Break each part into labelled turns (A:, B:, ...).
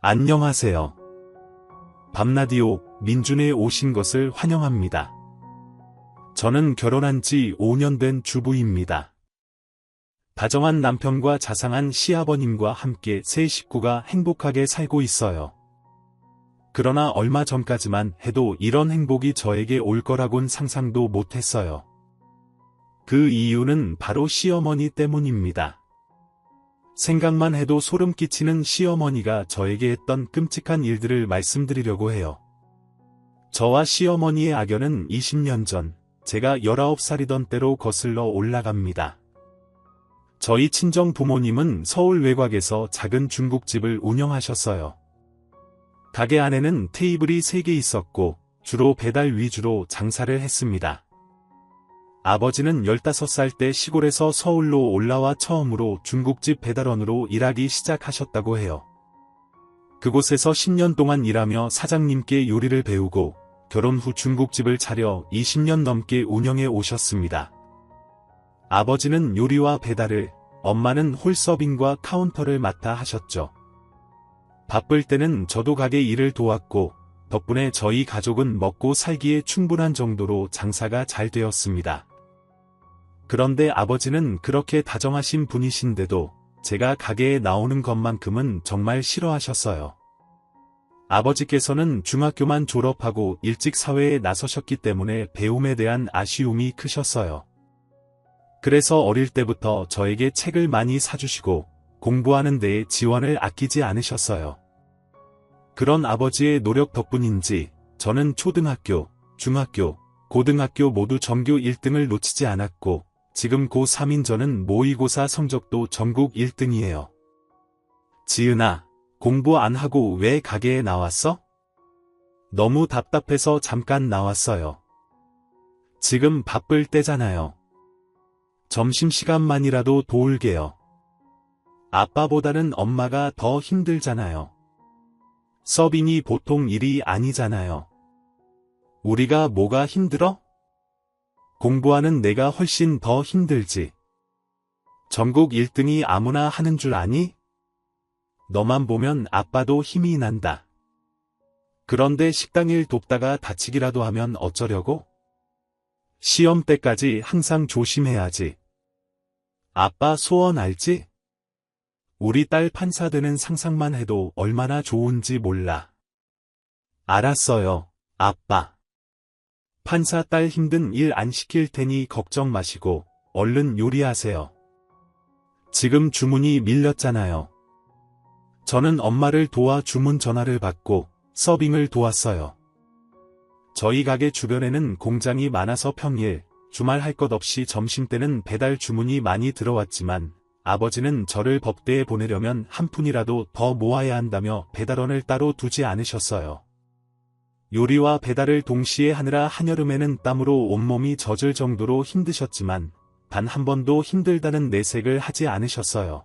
A: 안녕하세요. 밤라디오 민준에 오신 것을 환영합니다. 저는 결혼한 지 5년 된 주부입니다. 다정한 남편과 자상한 시아버님과 함께 세 식구가 행복하게 살고 있어요. 그러나 얼마 전까지만 해도 이런 행복이 저에게 올 거라곤 상상도 못했어요. 그 이유는 바로 시어머니 때문입니다. 생각만 해도 소름 끼치는 시어머니가 저에게 했던 끔찍한 일들을 말씀드리려고 해요. 저와 시어머니의 악연은 20년 전, 제가 19살이던 때로 거슬러 올라갑니다. 저희 친정 부모님은 서울 외곽에서 작은 중국집을 운영하셨어요. 가게 안에는 테이블이 3개 있었고, 주로 배달 위주로 장사를 했습니다. 아버지는 15살 때 시골에서 서울로 올라와 처음으로 중국집 배달원으로 일하기 시작하셨다고 해요. 그곳에서 10년 동안 일하며 사장님께 요리를 배우고 결혼 후 중국집을 차려 20년 넘게 운영해 오셨습니다. 아버지는 요리와 배달을, 엄마는 홀서빙과 카운터를 맡아 하셨죠. 바쁠 때는 저도 가게 일을 도왔고 덕분에 저희 가족은 먹고 살기에 충분한 정도로 장사가 잘 되었습니다. 그런데 아버지는 그렇게 다정하신 분이신데도 제가 가게에 나오는 것만큼은 정말 싫어하셨어요. 아버지께서는 중학교만 졸업하고 일찍 사회에 나서셨기 때문에 배움에 대한 아쉬움이 크셨어요. 그래서 어릴 때부터 저에게 책을 많이 사주시고 공부하는 데에 지원을 아끼지 않으셨어요. 그런 아버지의 노력 덕분인지 저는 초등학교, 중학교, 고등학교 모두 전교 1등을 놓치지 않았고 지금 고3인 저는 모의고사 성적도 전국 1등이에요. 지은아, 공부 안 하고 왜 가게에 나왔어? 너무 답답해서 잠깐 나왔어요. 지금 바쁠 때잖아요. 점심시간만이라도 도울게요. 아빠보다는 엄마가 더 힘들잖아요. 서빙이 보통 일이 아니잖아요. 우리가 뭐가 힘들어? 공부하는 내가 훨씬 더 힘들지. 전국 1등이 아무나 하는 줄 아니? 너만 보면 아빠도 힘이 난다. 그런데 식당 일 돕다가 다치기라도 하면 어쩌려고? 시험 때까지 항상 조심해야지. 아빠 소원 알지? 우리 딸 판사 되는 상상만 해도 얼마나 좋은지 몰라. 알았어요, 아빠. 판사 딸 힘든 일 안 시킬 테니 걱정 마시고 얼른 요리하세요. 지금 주문이 밀렸잖아요. 저는 엄마를 도와 주문 전화를 받고 서빙을 도왔어요. 저희 가게 주변에는 공장이 많아서 평일, 주말 할 것 없이 점심때는 배달 주문이 많이 들어왔지만 아버지는 저를 법대에 보내려면 한 푼이라도 더 모아야 한다며 배달원을 따로 두지 않으셨어요. 요리와 배달을 동시에 하느라 한여름에는 땀으로 온몸이 젖을 정도로 힘드셨지만 단 한 번도 힘들다는 내색을 하지 않으셨어요.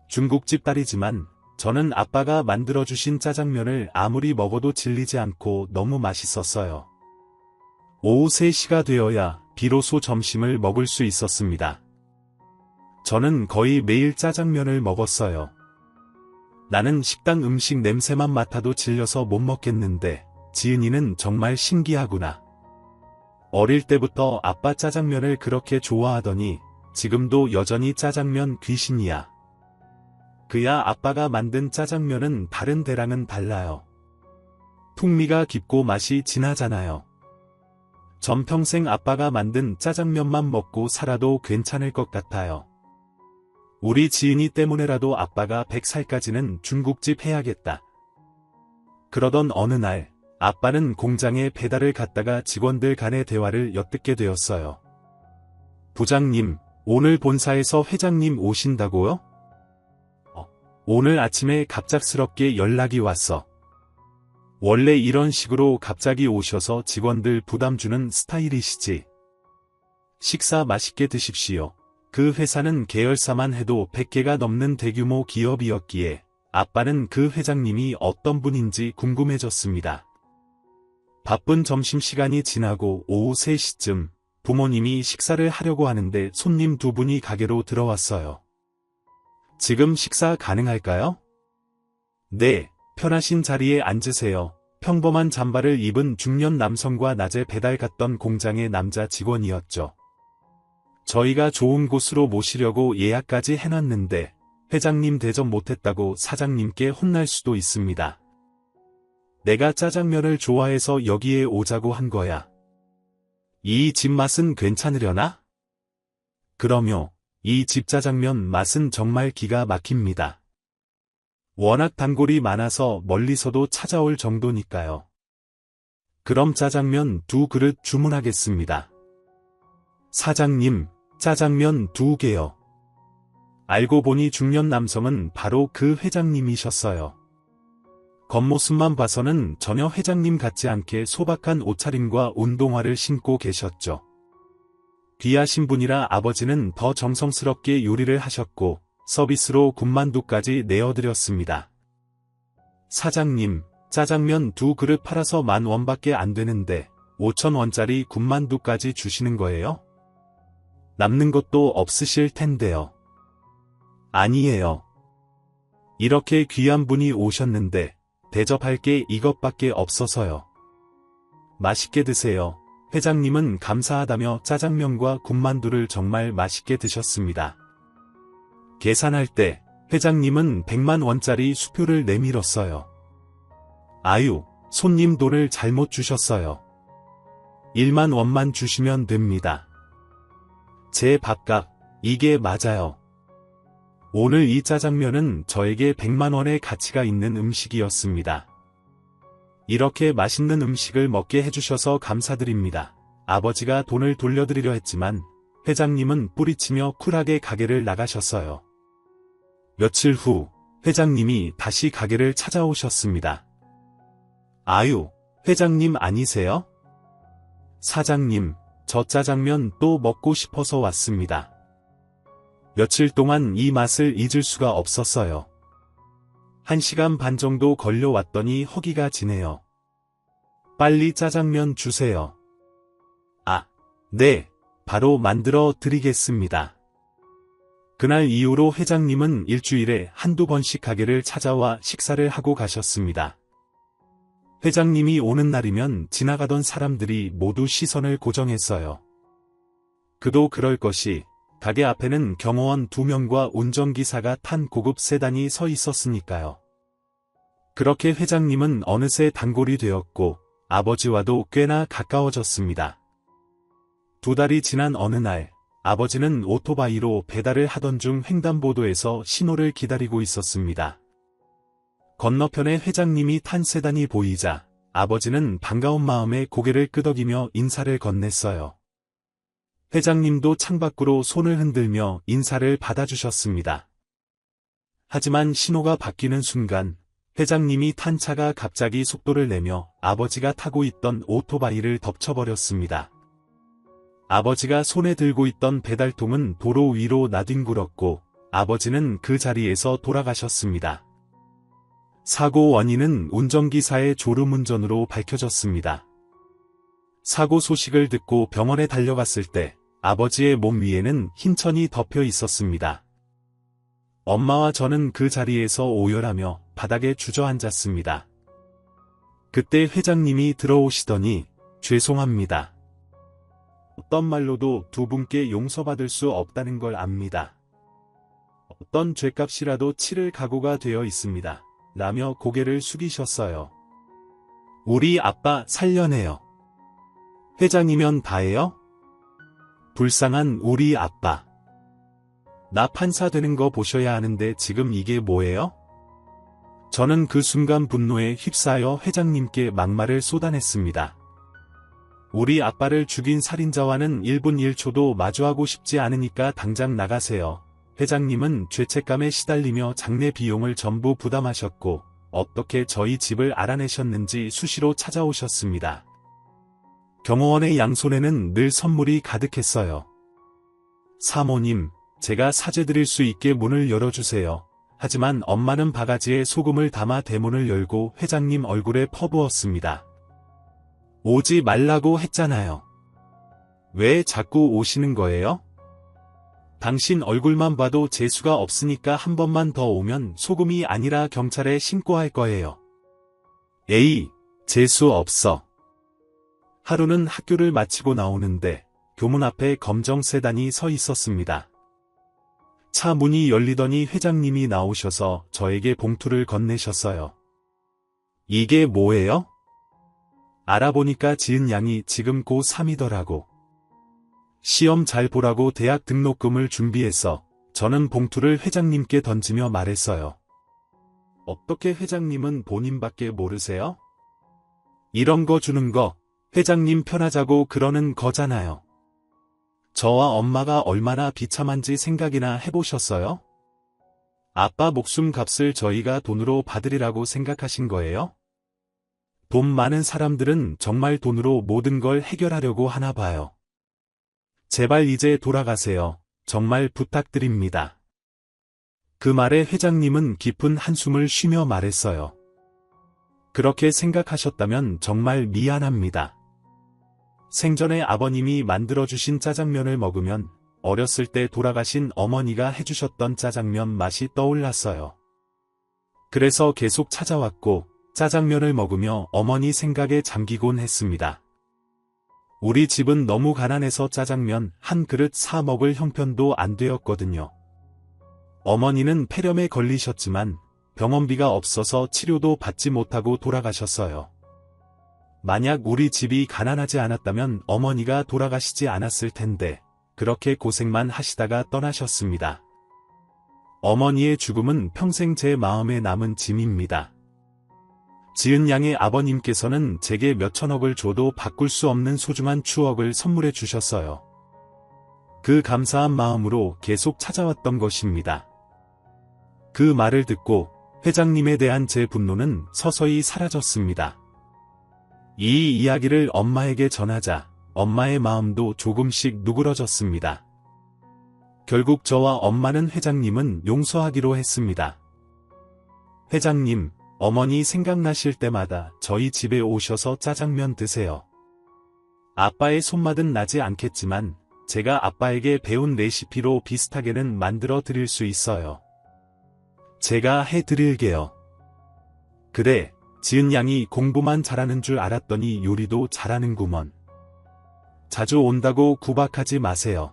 A: 중국집 딸이지만 저는 아빠가 만들어주신 짜장면을 아무리 먹어도 질리지 않고 너무 맛있었어요. 오후 3시가 되어야 비로소 점심을 먹을 수 있었습니다. 저는 거의 매일 짜장면을 먹었어요. 나는 식당 음식 냄새만 맡아도 질려서 못 먹겠는데 지은이는 정말 신기하구나. 어릴 때부터 아빠 짜장면을 그렇게 좋아하더니 지금도 여전히 짜장면 귀신이야. 그야 아빠가 만든 짜장면은 다른 데랑은 달라요. 풍미가 깊고 맛이 진하잖아요. 전평생 아빠가 만든 짜장면만 먹고 살아도 괜찮을 것 같아요. 우리 지은이 때문에라도 아빠가 100살까지는 중국집 해야겠다. 그러던 어느 날 아빠는 공장에 배달을 갔다가 직원들 간의 대화를 엿듣게 되었어요. 부장님, 오늘 본사에서 회장님 오신다고요? 오늘 아침에 갑작스럽게 연락이 왔어. 원래 이런 식으로 갑자기 오셔서 직원들 부담 주는 스타일이시지. 식사 맛있게 드십시오. 그 회사는 계열사만 해도 100개가 넘는 대규모 기업이었기에 아빠는 그 회장님이 어떤 분인지 궁금해졌습니다. 바쁜 점심시간이 지나고 오후 3시쯤 부모님이 식사를 하려고 하는데 손님 2분이 가게로 들어왔어요. 지금 식사 가능할까요? 네, 편하신 자리에 앉으세요. 평범한 잠바를 입은 중년 남성과 낮에 배달 갔던 공장의 남자 직원이었죠. 저희가 좋은 곳으로 모시려고 예약까지 해놨는데 회장님 대접 못했다고 사장님께 혼날 수도 있습니다. 내가 짜장면을 좋아해서 여기에 오자고 한 거야. 이 집 맛은 괜찮으려나? 그럼요. 이 집 짜장면 맛은 정말 기가 막힙니다. 워낙 단골이 많아서 멀리서도 찾아올 정도니까요. 그럼 짜장면 2그릇 주문하겠습니다. 사장님, 짜장면 2개요. 알고 보니 중년 남성은 바로 그 회장님이셨어요. 겉모습만 봐서는 전혀 회장님 같지 않게 소박한 옷차림과 운동화를 신고 계셨죠. 귀하신 분이라 아버지는 더 정성스럽게 요리를 하셨고 서비스로 군만두까지 내어드렸습니다. 사장님, 짜장면 2그릇 팔아서 10,000원밖에 안 되는데 5,000원짜리 군만두까지 주시는 거예요? 남는 것도 없으실 텐데요. 아니에요. 이렇게 귀한 분이 오셨는데 대접할 게 이것밖에 없어서요. 맛있게 드세요. 회장님은 감사하다며 짜장면과 군만두를 정말 맛있게 드셨습니다. 계산할 때 회장님은 100만 원짜리 수표를 내밀었어요. 아유, 손님 돈을 잘못 주셨어요. 1만 원만 주시면 됩니다. 제 밥값, 이게 맞아요. 오늘 이 짜장면은 저에게 100만 원의 가치가 있는 음식이었습니다. 이렇게 맛있는 음식을 먹게 해주셔서 감사드립니다. 아버지가 돈을 돌려드리려 했지만 회장님은 뿌리치며 쿨하게 가게를 나가셨어요. 며칠 후 회장님이 다시 가게를 찾아오셨습니다. 아유, 회장님 아니세요? 사장님, 저 짜장면 또 먹고 싶어서 왔습니다. 며칠 동안 이 맛을 잊을 수가 없었어요. 1시간 반 정도 걸려왔더니 허기가 지네요. 빨리 짜장면 주세요. 아, 네, 바로 만들어 드리겠습니다. 그날 이후로 회장님은 일주일에 한두 번씩 가게를 찾아와 식사를 하고 가셨습니다. 회장님이 오는 날이면 지나가던 사람들이 모두 시선을 고정했어요. 그도 그럴 것이 가게 앞에는 경호원 2명과 운전기사가 탄 고급 세단이 서 있었으니까요. 그렇게 회장님은 어느새 단골이 되었고 아버지와도 꽤나 가까워졌습니다. 2달이 지난 어느 날 아버지는 오토바이로 배달을 하던 중 횡단보도에서 신호를 기다리고 있었습니다. 건너편에 회장님이 탄 세단이 보이자 아버지는 반가운 마음에 고개를 끄덕이며 인사를 건넸어요. 회장님도 창밖으로 손을 흔들며 인사를 받아주셨습니다. 하지만 신호가 바뀌는 순간 회장님이 탄 차가 갑자기 속도를 내며 아버지가 타고 있던 오토바이를 덮쳐버렸습니다. 아버지가 손에 들고 있던 배달통은 도로 위로 나뒹굴었고 아버지는 그 자리에서 돌아가셨습니다. 사고 원인은 운전기사의 졸음운전으로 밝혀졌습니다. 사고 소식을 듣고 병원에 달려갔을 때 아버지의 몸 위에는 흰 천이 덮여 있었습니다. 엄마와 저는 그 자리에서 오열하며 바닥에 주저앉았습니다. 그때 회장님이 들어오시더니 죄송합니다. 어떤 말로도 2분께 용서받을 수 없다는 걸 압니다. 어떤 죄값이라도 치를 각오가 되어 있습니다. 라며 고개를 숙이셨어요. 우리 아빠 살려내요. 회장이면 다예요? 불쌍한 우리 아빠. 나 판사 되는 거 보셔야 하는데 지금 이게 뭐예요? 저는 그 순간 분노에 휩싸여 회장님께 막말을 쏟아냈습니다. 우리 아빠를 죽인 살인자와는 1분 1초도 마주하고 싶지 않으니까 당장 나가세요. 회장님은 죄책감에 시달리며 장례 비용을 전부 부담하셨고 어떻게 저희 집을 알아내셨는지 수시로 찾아오셨습니다. 경호원의 양손에는 늘 선물이 가득했어요. 사모님, 제가 사죄드릴 수 있게 문을 열어주세요. 하지만 엄마는 바가지에 소금을 담아 대문을 열고 회장님 얼굴에 퍼부었습니다. 오지 말라고 했잖아요. 왜 자꾸 오시는 거예요? 당신 얼굴만 봐도 재수가 없으니까 한 번만 더 오면 소금이 아니라 경찰에 신고할 거예요. 에이, 재수 없어. 하루는 학교를 마치고 나오는데 교문 앞에 검정 세단이 서 있었습니다. 차 문이 열리더니 회장님이 나오셔서 저에게 봉투를 건네셨어요. 이게 뭐예요? 알아보니까 지은 양이 지금 고3이더라고. 시험 잘 보라고 대학 등록금을 준비해서 저는 봉투를 회장님께 던지며 말했어요. 어떻게 회장님은 본인밖에 모르세요? 이런 거 주는 거 회장님 편하자고 그러는 거잖아요. 저와 엄마가 얼마나 비참한지 생각이나 해보셨어요? 아빠 목숨 값을 저희가 돈으로 받으리라고 생각하신 거예요? 돈 많은 사람들은 정말 돈으로 모든 걸 해결하려고 하나 봐요. 제발 이제 돌아가세요. 정말 부탁드립니다. 그 말에 회장님은 깊은 한숨을 쉬며 말했어요. 그렇게 생각하셨다면 정말 미안합니다. 생전에 아버님이 만들어주신 짜장면을 먹으면 어렸을 때 돌아가신 어머니가 해주셨던 짜장면 맛이 떠올랐어요. 그래서 계속 찾아왔고 짜장면을 먹으며 어머니 생각에 잠기곤 했습니다. 우리 집은 너무 가난해서 짜장면 한 그릇 사 먹을 형편도 안 되었거든요. 어머니는 폐렴에 걸리셨지만 병원비가 없어서 치료도 받지 못하고 돌아가셨어요. 만약 우리 집이 가난하지 않았다면 어머니가 돌아가시지 않았을 텐데 그렇게 고생만 하시다가 떠나셨습니다. 어머니의 죽음은 평생 제 마음에 남은 짐입니다. 지은 양의 아버님께서는 제게 몇천억을 줘도 바꿀 수 없는 소중한 추억을 선물해 주셨어요. 그 감사한 마음으로 계속 찾아왔던 것입니다. 그 말을 듣고 회장님에 대한 제 분노는 서서히 사라졌습니다. 이 이야기를 엄마에게 전하자 엄마의 마음도 조금씩 누그러졌습니다. 결국 저와 엄마는 회장님은 용서하기로 했습니다. 회장님, 어머니 생각나실 때마다 저희 집에 오셔서 짜장면 드세요. 아빠의 손맛은 나지 않겠지만 제가 아빠에게 배운 레시피로 비슷하게는 만들어 드릴 수 있어요. 제가 해드릴게요. 그래, 지은 양이 공부만 잘하는 줄 알았더니 요리도 잘하는구먼. 자주 온다고 구박하지 마세요.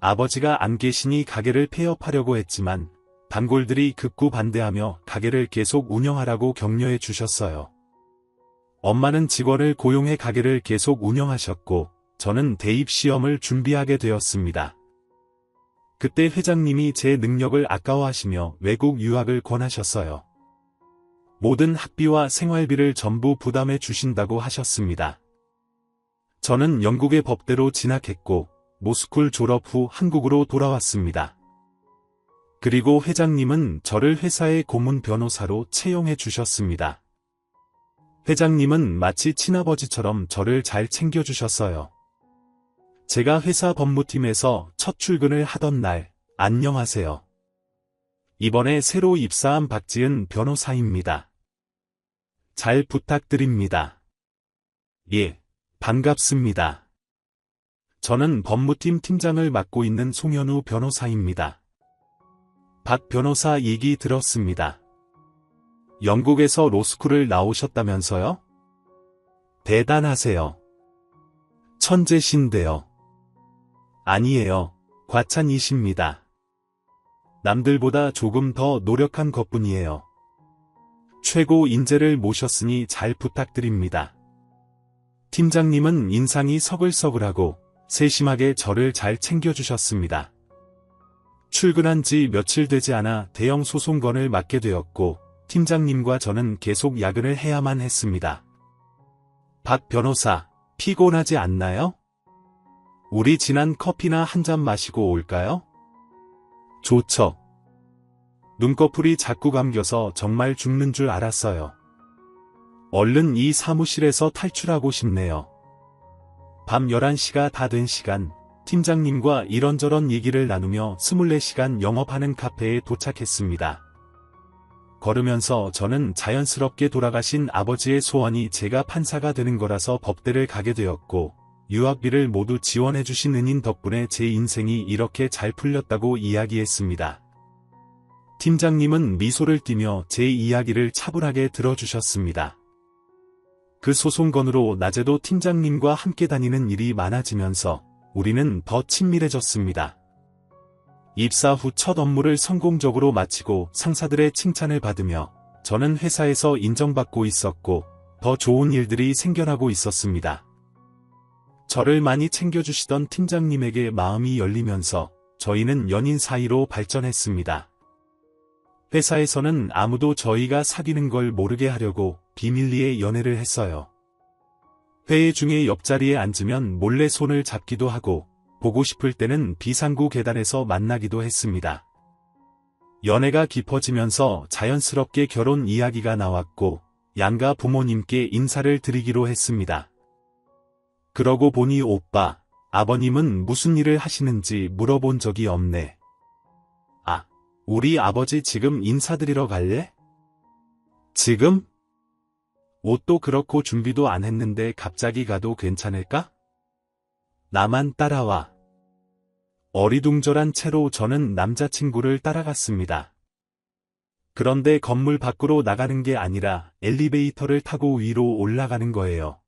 A: 아버지가 안 계시니 가게를 폐업하려고 했지만 단골들이 극구 반대하며 가게를 계속 운영하라고 격려해 주셨어요. 엄마는 직원을 고용해 가게를 계속 운영하셨고 저는 대입 시험을 준비하게 되었습니다. 그때 회장님이 제 능력을 아까워하시며 외국 유학을 권하셨어요. 모든 학비와 생활비를 전부 부담해 주신다고 하셨습니다. 저는 영국의 법대로 진학했고 모스쿨 졸업 후 한국으로 돌아왔습니다. 그리고 회장님은 저를 회사의 고문 변호사로 채용해 주셨습니다. 회장님은 마치 친아버지처럼 저를 잘 챙겨주셨어요. 제가 회사 법무팀에서 첫 출근을 하던 날, 안녕하세요. 이번에 새로 입사한 박지은 변호사입니다. 잘 부탁드립니다. 예, 반갑습니다. 저는 법무팀 팀장을 맡고 있는 송현우 변호사입니다. 박 변호사 얘기 들었습니다. 영국에서 로스쿨을 나오셨다면서요? 대단하세요. 천재신데요. 아니에요. 과찬이십니다. 남들보다 조금 더 노력한 것뿐이에요. 최고 인재를 모셨으니 잘 부탁드립니다. 팀장님은 인상이 서글서글하고 세심하게 저를 잘 챙겨주셨습니다. 출근한 지 며칠 되지 않아 대형 소송건을 맡게 되었고 팀장님과 저는 계속 야근을 해야만 했습니다. 박 변호사, 피곤하지 않나요? 우리 진한 커피나 한 잔 마시고 올까요? 좋죠. 눈꺼풀이 자꾸 감겨서 정말 죽는 줄 알았어요. 얼른 이 사무실에서 탈출하고 싶네요. 밤 11시가 다 된 시간, 팀장님과 이런저런 얘기를 나누며 24시간 영업하는 카페에 도착했습니다. 걸으면서 저는 자연스럽게 돌아가신 아버지의 소원이 제가 판사가 되는 거라서 법대를 가게 되었고, 유학비를 모두 지원해주신 은인 덕분에 제 인생이 이렇게 잘 풀렸다고 이야기했습니다. 팀장님은 미소를 띠며 제 이야기를 차분하게 들어주셨습니다. 그 소송건으로 낮에도 팀장님과 함께 다니는 일이 많아지면서 우리는 더 친밀해졌습니다. 입사 후 첫 업무를 성공적으로 마치고 상사들의 칭찬을 받으며 저는 회사에서 인정받고 있었고 더 좋은 일들이 생겨나고 있었습니다. 저를 많이 챙겨주시던 팀장님에게 마음이 열리면서 저희는 연인 사이로 발전했습니다. 회사에서는 아무도 저희가 사귀는 걸 모르게 하려고 비밀리에 연애를 했어요. 회의 중에 옆자리에 앉으면 몰래 손을 잡기도 하고 보고 싶을 때는 비상구 계단에서 만나기도 했습니다. 연애가 깊어지면서 자연스럽게 결혼 이야기가 나왔고 양가 부모님께 인사를 드리기로 했습니다. 그러고 보니 오빠, 아버님은 무슨 일을 하시는지 물어본 적이 없네. 아, 우리 아버지 지금 인사드리러 갈래? 지금? 옷도 그렇고 준비도 안 했는데 갑자기 가도 괜찮을까? 나만 따라와. 어리둥절한 채로 저는 남자친구를 따라갔습니다. 그런데 건물 밖으로 나가는 게 아니라 엘리베이터를 타고 위로 올라가는 거예요.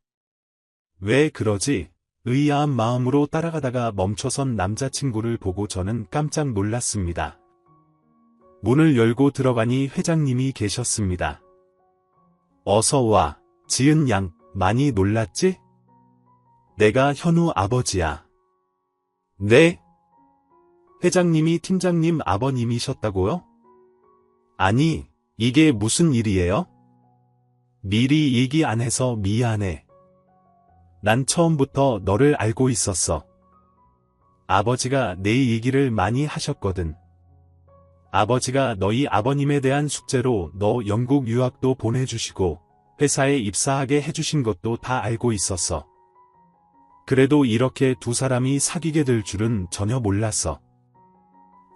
A: 왜 그러지? 의아한 마음으로 따라가다가 멈춰선 남자친구를 보고 저는 깜짝 놀랐습니다. 문을 열고 들어가니 회장님이 계셨습니다. 어서 와, 지은 양, 많이 놀랐지? 내가 현우 아버지야. 네? 회장님이 팀장님 아버님이셨다고요? 아니, 이게 무슨 일이에요? 미리 얘기 안 해서 미안해. 난 처음부터 너를 알고 있었어. 아버지가 내 얘기를 많이 하셨거든. 아버지가 너희 아버님에 대한 숙제로 너 영국 유학도 보내주시고 회사에 입사하게 해주신 것도 다 알고 있었어. 그래도 이렇게 두 사람이 사귀게 될 줄은 전혀 몰랐어.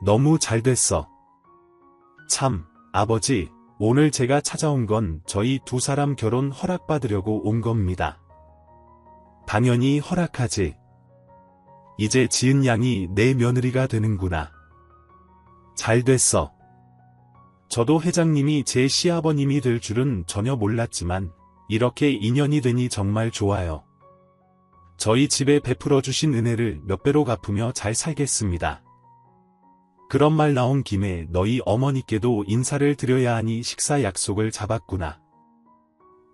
A: 너무 잘 됐어. 참, 아버지, 오늘 제가 찾아온 건 저희 두 사람 결혼 허락받으려고 온 겁니다. 당연히 허락하지. 이제 지은 양이 내 며느리가 되는구나. 잘 됐어. 저도 회장님이 제 시아버님이 될 줄은 전혀 몰랐지만 이렇게 인연이 되니 정말 좋아요. 저희 집에 베풀어 주신 은혜를 몇 배로 갚으며 잘 살겠습니다. 그런 말 나온 김에 너희 어머니께도 인사를 드려야 하니 식사 약속을 잡았구나.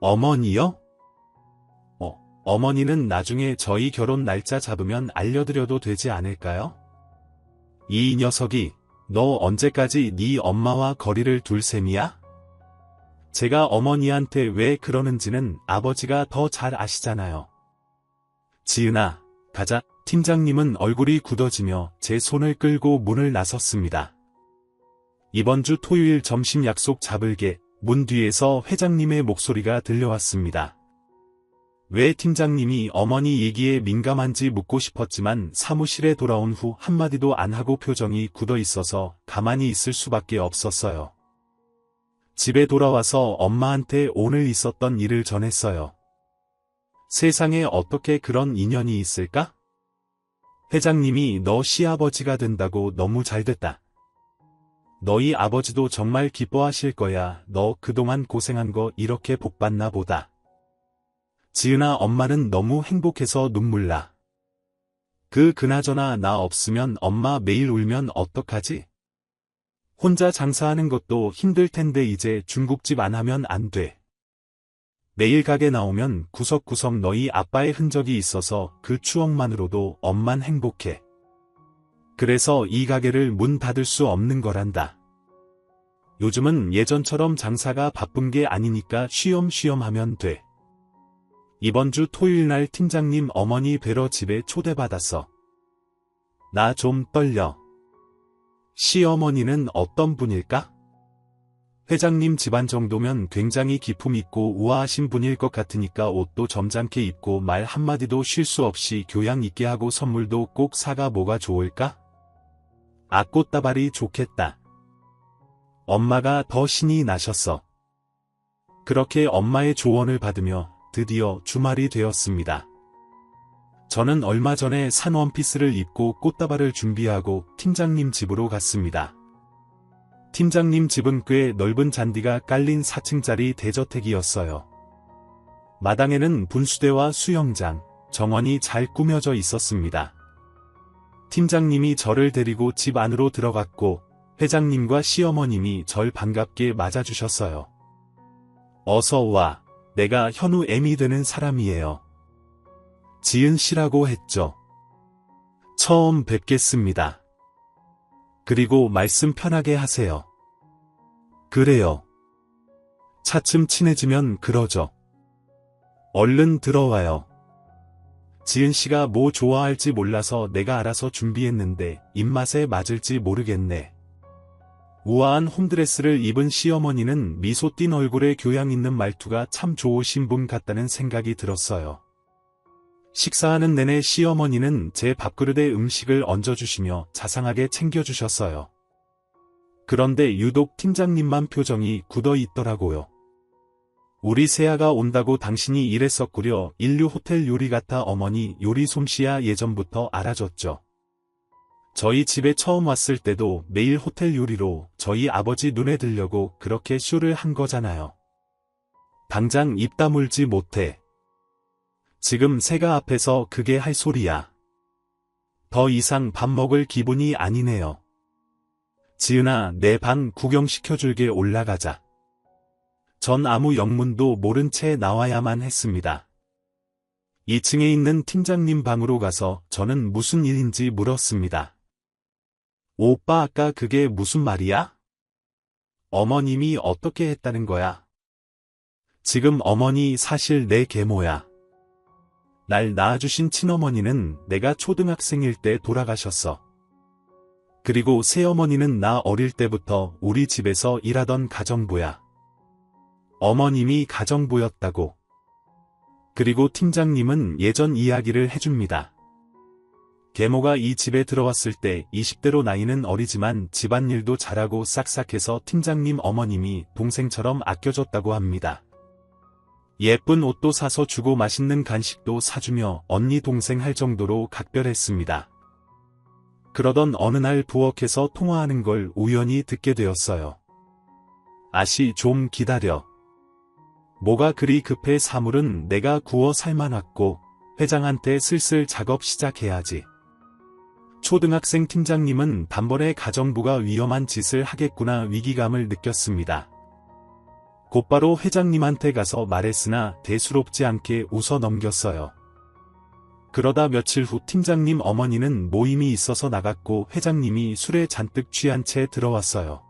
A: 어머니요? 어머니는 나중에 저희 결혼 날짜 잡으면 알려드려도 되지 않을까요? 이 녀석이 너 언제까지 네 엄마와 거리를 둘 셈이야? 제가 어머니한테 왜 그러는지는 아버지가 더 잘 아시잖아요. 지은아, 가자. 팀장님은 얼굴이 굳어지며 제 손을 끌고 문을 나섰습니다. 이번 주 토요일 점심 약속 잡을게. 문 뒤에서 회장님의 목소리가 들려왔습니다. 왜 팀장님이 어머니 얘기에 민감한지 묻고 싶었지만 사무실에 돌아온 후 한마디도 안 하고 표정이 굳어 있어서 가만히 있을 수밖에 없었어요. 집에 돌아와서 엄마한테 오늘 있었던 일을 전했어요. 세상에 어떻게 그런 인연이 있을까? 회장님이 너 시아버지가 된다고 너무 잘됐다. 너희 아버지도 정말 기뻐하실 거야. 너 그동안 고생한 거 이렇게 복받나 보다. 지은아, 엄마는 너무 행복해서 눈물 나. 그나저나 나 없으면 엄마 매일 울면 어떡하지? 혼자 장사하는 것도 힘들 텐데 이제 중국집 안 하면 안 돼. 매일 가게 나오면 구석구석 너희 아빠의 흔적이 있어서 그 추억만으로도 엄만 행복해. 그래서 이 가게를 문 닫을 수 없는 거란다. 요즘은 예전처럼 장사가 바쁜 게 아니니까 쉬엄쉬엄 하면 돼. 이번 주 토요일 날 팀장님 어머니 뵈러 집에 초대받았어. 나 좀 떨려. 시어머니는 어떤 분일까? 회장님 집안 정도면 굉장히 기품 있고 우아하신 분일 것 같으니까 옷도 점잖게 입고 말 한마디도 쉴 수 없이 교양 있게 하고 선물도 꼭 사가 뭐가 좋을까? 아, 꽃다발이 좋겠다. 엄마가 더 신이 나셨어. 그렇게 엄마의 조언을 받으며 드디어 주말이 되었습니다. 저는 얼마 전에 산 원피스를 입고 꽃다발을 준비하고 팀장님 집으로 갔습니다. 팀장님 집은 꽤 넓은 잔디가 깔린 4층짜리 대저택이었어요. 마당에는 분수대와 수영장, 정원이 잘 꾸며져 있었습니다. 팀장님이 저를 데리고 집 안으로 들어갔고 회장님과 시어머님이 절 반갑게 맞아주셨어요. 어서 와, 내가 현우 애미 되는 사람이에요. 지은 씨라고 했죠. 처음 뵙겠습니다. 그리고 말씀 편하게 하세요. 그래요. 차츰 친해지면 그러죠. 얼른 들어와요. 지은 씨가 뭐 좋아할지 몰라서 내가 알아서 준비했는데 입맛에 맞을지 모르겠네. 우아한 홈드레스를 입은 시어머니는 미소 띤 얼굴에 교양 있는 말투가 참 좋으신 분 같다는 생각이 들었어요. 식사하는 내내 시어머니는 제 밥그릇에 음식을 얹어주시며 자상하게 챙겨주셨어요. 그런데 유독 팀장님만 표정이 굳어 있더라고요. 우리 세아가 온다고 당신이 이랬었구려. 인류 호텔 요리 같아. 어머니 요리 솜씨야 예전부터 알아줬죠. 저희 집에 처음 왔을 때도 매일 호텔 요리로 저희 아버지 눈에 들려고 그렇게 쇼를 한 거잖아요. 당장 입 다물지 못해. 지금 세가 앞에서 그게 할 소리야. 더 이상 밥 먹을 기분이 아니네요. 지은아, 내 방 구경시켜줄게. 올라가자. 전 아무 영문도 모른 채 나와야만 했습니다. 2층에 있는 팀장님 방으로 가서 저는 무슨 일인지 물었습니다. 오빠, 아까 그게 무슨 말이야? 어머님이 어떻게 했다는 거야? 지금 어머니 사실 내 계모야. 날 낳아주신 친어머니는 내가 초등학생일 때 돌아가셨어. 그리고 새어머니는 나 어릴 때부터 우리 집에서 일하던 가정부야. 어머님이 가정부였다고. 그리고 팀장님은 예전 이야기를 해줍니다. 계모가 이 집에 들어왔을 때 20대로 나이는 어리지만 집안일도 잘하고 싹싹해서 팀장님 어머님이 동생처럼 아껴줬다고 합니다. 예쁜 옷도 사서 주고 맛있는 간식도 사주며 언니 동생 할 정도로 각별했습니다. 그러던 어느 날 부엌에서 통화하는 걸 우연히 듣게 되었어요. 아씨, 좀 기다려. 뭐가 그리 급해? 사물은 내가 구워 삶아놨고 회장한테 슬슬 작업 시작해야지. 초등학생 팀장님은 단번에 가정부가 위험한 짓을 하겠구나 위기감을 느꼈습니다. 곧바로 회장님한테 가서 말했으나 대수롭지 않게 웃어 넘겼어요. 그러다 며칠 후 팀장님 어머니는 모임이 있어서 나갔고 회장님이 술에 잔뜩 취한 채 들어왔어요.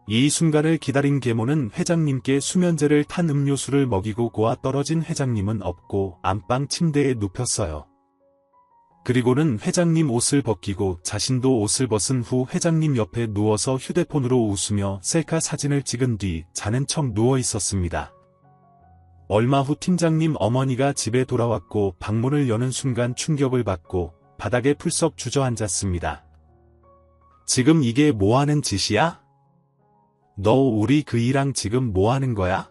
A: 이 순간을 기다린 계모는 회장님께 수면제를 탄 음료수를 먹이고 고아 떨어진 회장님은 업고 안방 침대에 눕혔어요. 그리고는 회장님 옷을 벗기고 자신도 옷을 벗은 후 회장님 옆에 누워서 휴대폰으로 웃으며 셀카 사진을 찍은 뒤 자는 척 누워 있었습니다. 얼마 후 팀장님 어머니가 집에 돌아왔고 방문을 여는 순간 충격을 받고 바닥에 풀썩 주저앉았습니다. 지금 이게 뭐하는 짓이야? 너 우리 그이랑 지금 뭐하는 거야?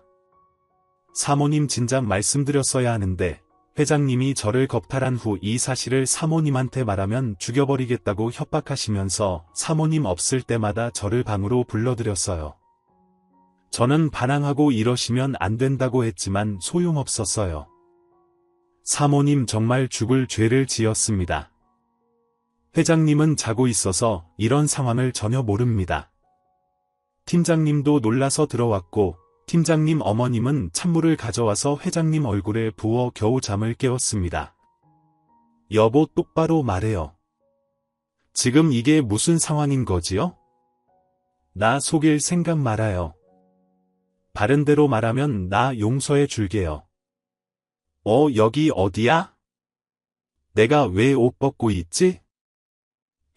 A: 사모님 진작 말씀드렸어야 하는데 회장님이 저를 겁탈한 후 이 사실을 사모님한테 말하면 죽여버리겠다고 협박하시면서 사모님 없을 때마다 저를 방으로 불러들였어요. 저는 반항하고 이러시면 안 된다고 했지만 소용없었어요. 사모님 정말 죽을 죄를 지었습니다. 회장님은 자고 있어서 이런 상황을 전혀 모릅니다. 팀장님도 놀라서 들어왔고 팀장님 어머님은 찬물을 가져와서 회장님 얼굴에 부어 겨우 잠을 깨웠습니다. 여보, 똑바로 말해요. 지금 이게 무슨 상황인 거지요? 나 속일 생각 말아요. 바른 대로 말하면 나 용서해 줄게요. 여기 어디야? 내가 왜 옷 벗고 있지?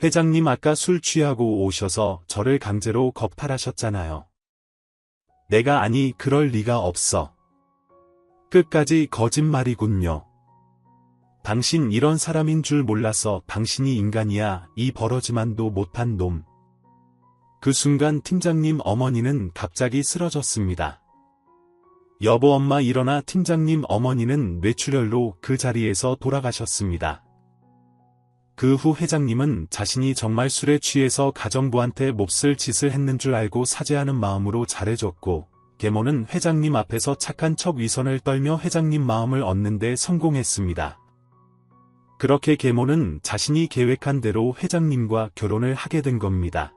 A: 회장님 아까 술 취하고 오셔서 저를 강제로 겁탈하셨잖아요. 내가 아니 그럴 리가 없어. 끝까지 거짓말이군요. 당신 이런 사람인 줄 몰라서 당신이 인간이야. 이 버러지만도 못한 놈. 그 순간 팀장님 어머니는 갑자기 쓰러졌습니다. 여보 엄마 일어나 팀장님 어머니는 뇌출혈로 그 자리에서 돌아가셨습니다. 그 후 회장님은 자신이 정말 술에 취해서 가정부한테 몹쓸 짓을 했는 줄 알고 사죄하는 마음으로 잘해줬고, 계모는 회장님 앞에서 착한 척 위선을 떨며 회장님 마음을 얻는 데 성공했습니다. 그렇게 계모는 자신이 계획한 대로 회장님과 결혼을 하게 된 겁니다.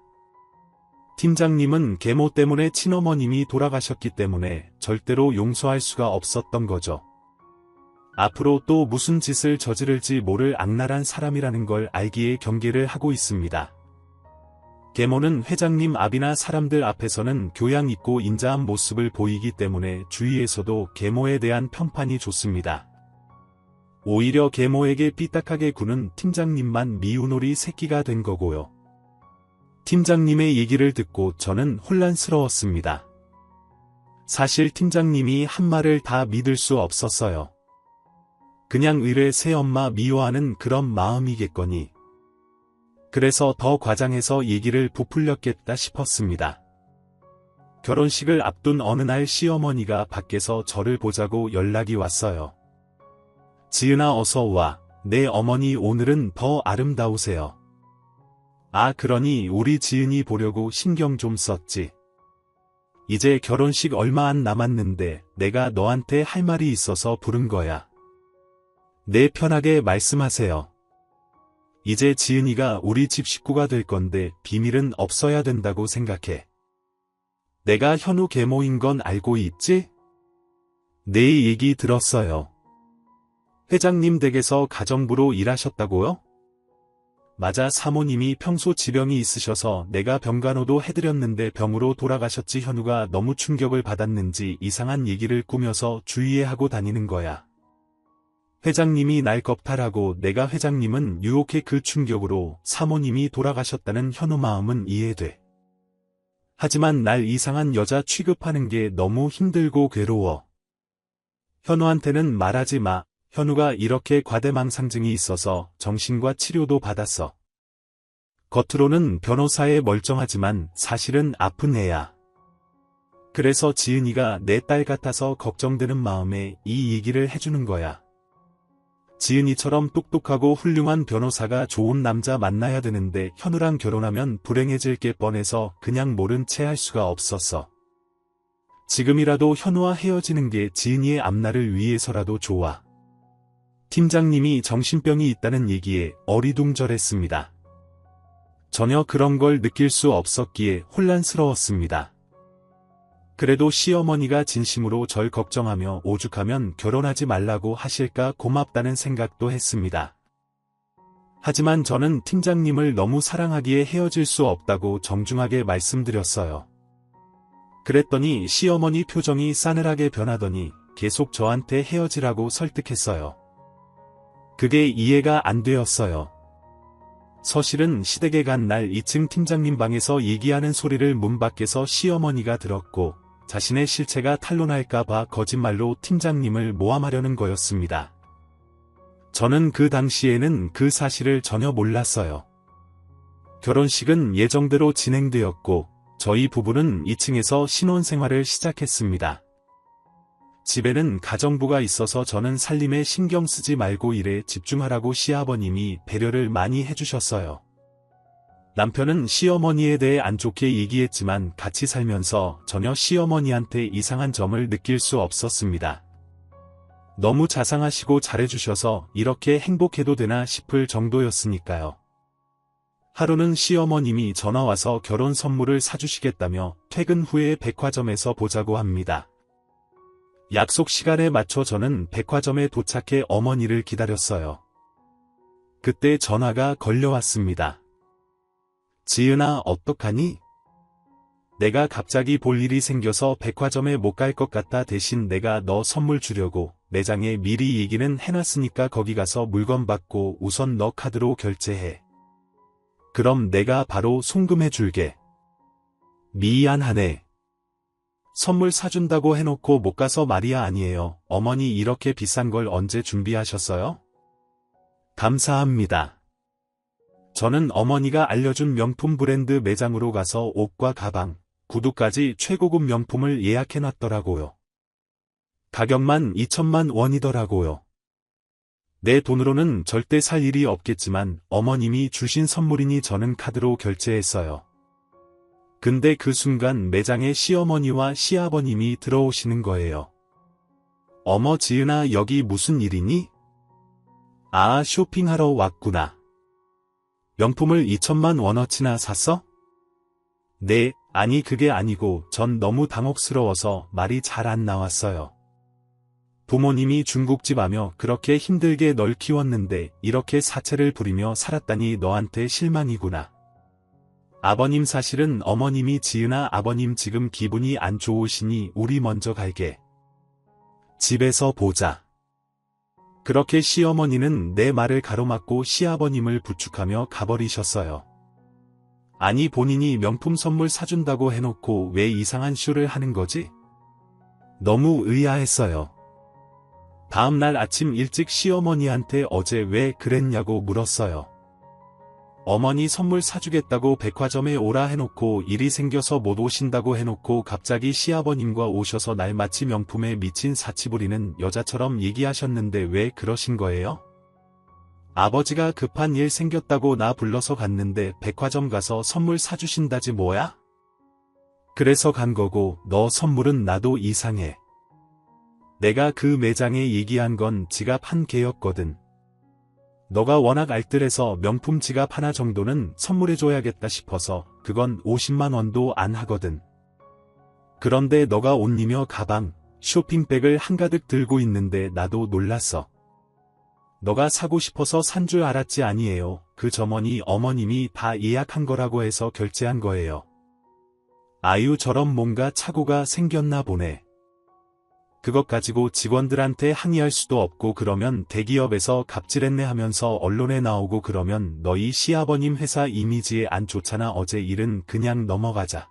A: 팀장님은 계모 때문에 친어머님이 돌아가셨기 때문에 절대로 용서할 수가 없었던 거죠. 앞으로 또 무슨 짓을 저지를지 모를 악랄한 사람이라는 걸 알기에 경계를 하고 있습니다. 계모는 회장님 앞이나 사람들 앞에서는 교양 있고 인자한 모습을 보이기 때문에 주위에서도 계모에 대한 평판이 좋습니다. 오히려 계모에게 삐딱하게 구는 팀장님만 미운오리 새끼가 된 거고요. 팀장님의 얘기를 듣고 저는 혼란스러웠습니다. 사실 팀장님이 한 말을 다 믿을 수 없었어요. 그냥 의뢰 새엄마 미워하는 그런 마음이겠거니. 그래서 더 과장해서 얘기를 부풀렸겠다 싶었습니다. 결혼식을 앞둔 어느 날 시어머니가 밖에서 저를 보자고 연락이 왔어요. 지은아 어서 와. 내 어머니 오늘은 더 아름다우세요. 아 그러니 우리 지은이 보려고 신경 좀 썼지. 이제 결혼식 얼마 안 남았는데 내가 너한테 할 말이 있어서 부른 거야. 네 편하게 말씀하세요. 이제 지은이가 우리 집 식구가 될 건데 비밀은 없어야 된다고 생각해. 내가 현우 계모인 건 알고 있지? 내 얘기 들었어요. 회장님 댁에서 가정부로 일하셨다고요? 맞아 사모님이 평소 지병이 있으셔서 내가 병간호도 해드렸는데 병으로 돌아가셨지 현우가 너무 충격을 받았는지 이상한 얘기를 꾸며서 주위에 하고 다니는 거야. 회장님이 날 겁탈하고 내가 회장님은 유혹해 그 충격으로 사모님이 돌아가셨다는 현우 마음은 이해돼. 하지만 날 이상한 여자 취급하는 게 너무 힘들고 괴로워. 현우한테는 말하지 마. 현우가 이렇게 과대망상증이 있어서 정신과 치료도 받았어. 겉으로는 변호사에 멀쩡하지만 사실은 아픈 애야. 그래서 지은이가 내 딸 같아서 걱정되는 마음에 이 얘기를 해주는 거야. 지은이처럼 똑똑하고 훌륭한 변호사가 좋은 남자 만나야 되는데 현우랑 결혼하면 불행해질 게 뻔해서 그냥 모른 채 할 수가 없었어. 지금이라도 현우와 헤어지는 게 지은이의 앞날을 위해서라도 좋아. 팀장님이 정신병이 있다는 얘기에 어리둥절했습니다. 전혀 그런 걸 느낄 수 없었기에 혼란스러웠습니다. 그래도 시어머니가 진심으로 절 걱정하며 오죽하면 결혼하지 말라고 하실까 고맙다는 생각도 했습니다. 하지만 저는 팀장님을 너무 사랑하기에 헤어질 수 없다고 정중하게 말씀드렸어요. 그랬더니 시어머니 표정이 싸늘하게 변하더니 계속 저한테 헤어지라고 설득했어요. 그게 이해가 안 되었어요. 서실은 시댁에 간 날 2층 팀장님 방에서 얘기하는 소리를 문 밖에서 시어머니가 들었고 자신의 실체가 탄로날까봐 거짓말로 팀장님을 모함하려는 거였습니다. 저는 그 당시에는 그 사실을 전혀 몰랐어요. 결혼식은 예정대로 진행되었고 저희 부부는 2층에서 신혼생활을 시작했습니다. 집에는 가정부가 있어서 저는 살림에 신경 쓰지 말고 일에 집중하라고 시아버님이 배려를 많이 해주셨어요. 남편은 시어머니에 대해 안 좋게 얘기했지만 같이 살면서 전혀 시어머니한테 이상한 점을 느낄 수 없었습니다. 너무 자상하시고 잘해주셔서 이렇게 행복해도 되나 싶을 정도였으니까요. 하루는 시어머님이 전화와서 결혼 선물을 사주시겠다며 퇴근 후에 백화점에서 보자고 합니다. 약속 시간에 맞춰 저는 백화점에 도착해 어머니를 기다렸어요. 그때 전화가 걸려왔습니다. 지은아 어떡하니? 내가 갑자기 볼 일이 생겨서 백화점에 못 갈 것 같아 대신 내가 너 선물 주려고 매장에 미리 얘기는 해놨으니까 거기 가서 물건 받고 우선 너 카드로 결제해. 그럼 내가 바로 송금해 줄게. 미안하네. 선물 사준다고 해놓고 못 가서 말이야 아니에요. 어머니 이렇게 비싼 걸 언제 준비하셨어요? 감사합니다. 저는 어머니가 알려준 명품 브랜드 매장으로 가서 옷과 가방, 구두까지 최고급 명품을 예약해놨더라고요. 가격만 2천만 원이더라고요. 내 돈으로는 절대 살 일이 없겠지만 어머님이 주신 선물이니 저는 카드로 결제했어요. 근데 그 순간 매장에 시어머니와 시아버님이 들어오시는 거예요. 어머 지은아 여기 무슨 일이니? 아 쇼핑하러 왔구나. 명품을 2천만 원어치나 샀어? 네, 아니 그게 아니고 전 너무 당혹스러워서 말이 잘 안 나왔어요. 부모님이 중국집하며 그렇게 힘들게 널 키웠는데 이렇게 사채를 부리며 살았다니 너한테 실망이구나. 아버님 사실은 어머님이 지은아 아버님 지금 기분이 안 좋으시니 우리 먼저 갈게. 집에서 보자. 그렇게 시어머니는 내 말을 가로막고 시아버님을 부축하며 가버리셨어요. 아니 본인이 명품 선물 사준다고 해놓고 왜 이상한 쇼를 하는 거지? 너무 의아했어요. 다음날 아침 일찍 시어머니한테 어제 왜 그랬냐고 물었어요. 어머니 선물 사주겠다고 백화점에 오라 해놓고 일이 생겨서 못 오신다고 해놓고 갑자기 시아버님과 오셔서 날마치 명품에 미친 사치 부리는 여자처럼 얘기하셨는데 왜 그러신 거예요? 아버지가 급한 일 생겼다고 나 불러서 갔는데 백화점 가서 선물 사주신다지 뭐야? 그래서 간 거고 너 선물은 나도 이상해. 내가 그 매장에 얘기한 건 지갑 한 개였거든. 너가 워낙 알뜰해서 명품 지갑 하나 정도는 선물해줘야겠다 싶어서 그건 50만 원도 안 하거든. 그런데 너가 옷이며 가방, 쇼핑백을 한가득 들고 있는데 나도 놀랐어. 너가 사고 싶어서 산 줄 알았지 아니에요. 그 점원이 어머님이 다 예약한 거라고 해서 결제한 거예요. 아유 저런 뭔가 착오가 생겼나 보네. 그것 가지고 직원들한테 항의할 수도 없고 그러면 대기업에서 갑질했네 하면서 언론에 나오고 그러면 너희 시아버님 회사 이미지에 안 좋잖아. 어제 일은 그냥 넘어가자.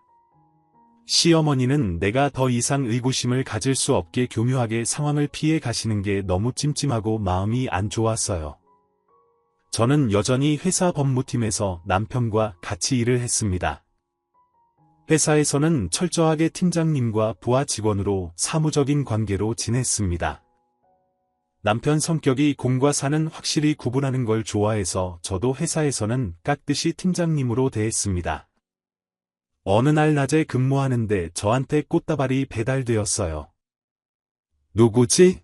A: 시어머니는 내가 더 이상 의구심을 가질 수 없게 교묘하게 상황을 피해 가시는 게 너무 찜찜하고 마음이 안 좋았어요. 저는 여전히 회사 법무팀에서 남편과 같이 일을 했습니다. 회사에서는 철저하게 팀장님과 부하 직원으로 사무적인 관계로 지냈습니다. 남편 성격이 공과 사는 확실히 구분하는 걸 좋아해서 저도 회사에서는 깍듯이 팀장님으로 대했습니다. 어느 날 낮에 근무하는데 저한테 꽃다발이 배달되었어요. 누구지?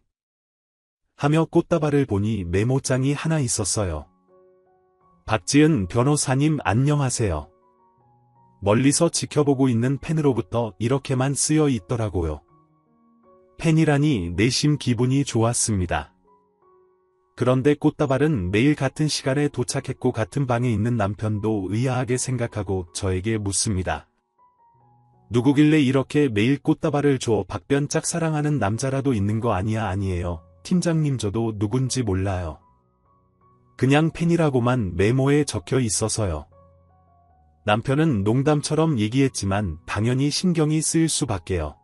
A: 하며 꽃다발을 보니 메모장이 하나 있었어요. 박지은 변호사님 안녕하세요. 멀리서 지켜보고 있는 펜으로부터 이렇게만 쓰여 있더라고요. 펜이라니 내심 기분이 좋았습니다. 그런데 꽃다발은 매일 같은 시간에 도착했고 같은 방에 있는 남편도 의아하게 생각하고 저에게 묻습니다. 누구길래 이렇게 매일 꽃다발을 줘? 박변 짝사랑하는 남자라도 있는 거 아니야? 아니에요. 팀장님 저도 누군지 몰라요. 그냥 펜이라고만 메모에 적혀 있어서요. 남편은 농담처럼 얘기했지만 당연히 신경이 쓰일 수밖에요.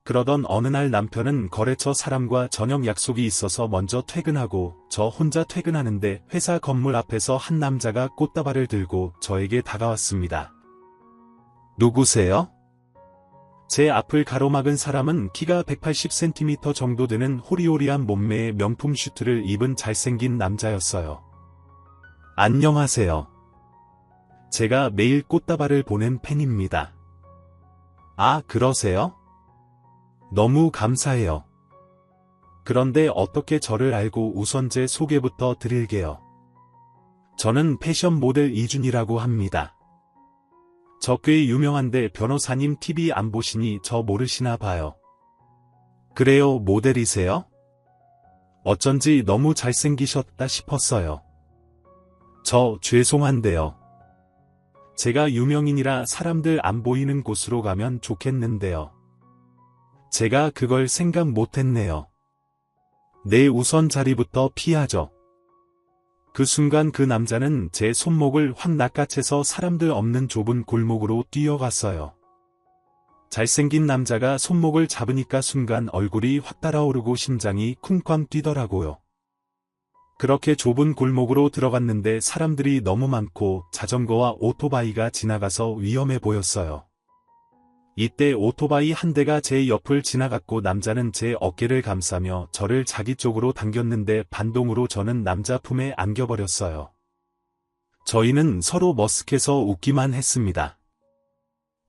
A: 그러던 어느 날 남편은 거래처 사람과 저녁 약속이 있어서 먼저 퇴근하고 저 혼자 퇴근하는데 회사 건물 앞에서 한 남자가 꽃다발을 들고 저에게 다가왔습니다. 누구세요? 제 앞을 가로막은 사람은 키가 180cm 정도 되는 호리호리한 몸매의 명품 슈트를 입은 잘생긴 남자였어요. 안녕하세요. 제가 매일 꽃다발을 보낸 팬입니다. 아, 그러세요? 너무 감사해요. 그런데 어떻게 저를 알고 우선 제 소개부터 드릴게요. 저는 패션 모델 이준이라고 합니다. 저 꽤 유명한데 변호사님 TV 안 보시니 저 모르시나 봐요. 그래요, 모델이세요? 어쩐지 너무 잘생기셨다 싶었어요. 저 죄송한데요. 제가 유명인이라 사람들 안 보이는 곳으로 가면 좋겠는데요. 제가 그걸 생각 못했네요. 네, 우선 자리부터 피하죠. 그 순간 그 남자는 제 손목을 확 낚아채서 사람들 없는 좁은 골목으로 뛰어갔어요. 잘생긴 남자가 손목을 잡으니까 순간 얼굴이 확 달아오르고 심장이 쿵쾅 뛰더라고요. 그렇게 좁은 골목으로 들어갔는데 사람들이 너무 많고 자전거와 오토바이가 지나가서 위험해 보였어요. 이때 오토바이 한 대가 제 옆을 지나갔고 남자는 제 어깨를 감싸며 저를 자기 쪽으로 당겼는데 반동으로 저는 남자 품에 안겨버렸어요. 저희는 서로 머쓱해서 웃기만 했습니다.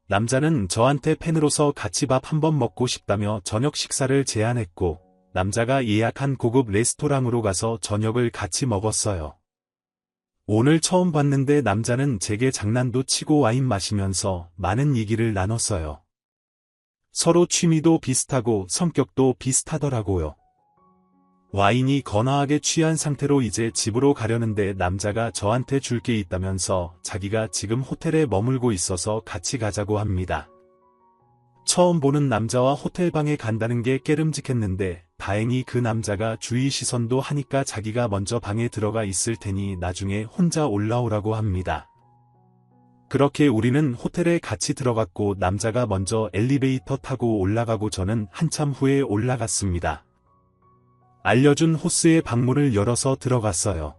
A: 남자는 저한테 팬으로서 같이 밥 한번 먹고 싶다며 저녁 식사를 제안했고 남자가 예약한 고급 레스토랑으로 가서 저녁을 같이 먹었어요. 오늘 처음 봤는데 남자는 제게 장난도 치고 와인 마시면서 많은 얘기를 나눴어요. 서로 취미도 비슷하고 성격도 비슷하더라고요. 와인이 건아하게 취한 상태로 이제 집으로 가려는데 남자가 저한테 줄 게 있다면서 자기가 지금 호텔에 머물고 있어서 같이 가자고 합니다. 처음 보는 남자와 호텔방에 간다는 게 깨름직했는데 다행히 그 남자가 주의 시선도 하니까 자기가 먼저 방에 들어가 있을 테니 나중에 혼자 올라오라고 합니다. 그렇게 우리는 호텔에 같이 들어갔고 남자가 먼저 엘리베이터 타고 올라가고 저는 한참 후에 올라갔습니다. 알려준 호스의 방문을 열어서 들어갔어요.